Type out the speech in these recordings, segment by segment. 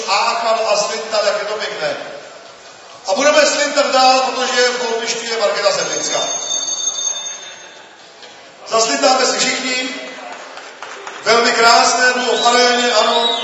ákal a slintal, jak je to pěkné. A budeme slintat dál, protože v kolbišti je Markéta Sedlinská. Zaslintáme si všichni. Velmi krásné duo v aréně, ano.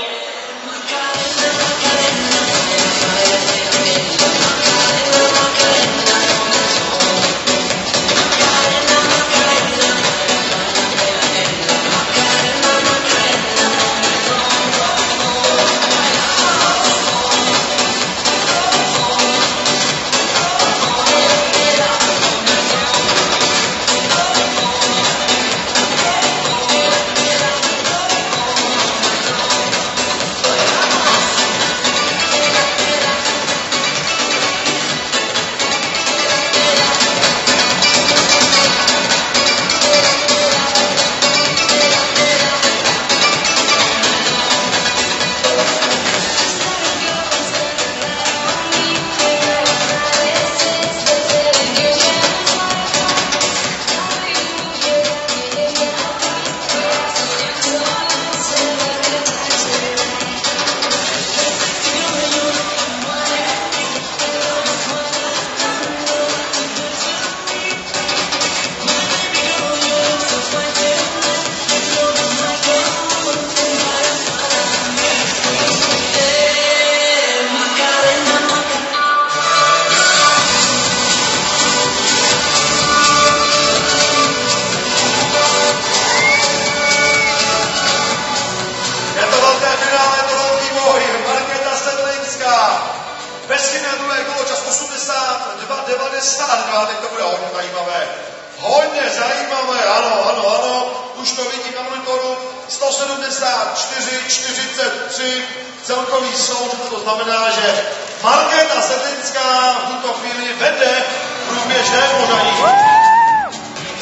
Teď to bude hodně zajímavé. Hodně zajímavé, ano. Už to vidím na monitoru. 174-43 celkový soud, to znamená, že Markéta Sedlinská v tuto chvíli vede průběžné pořadí.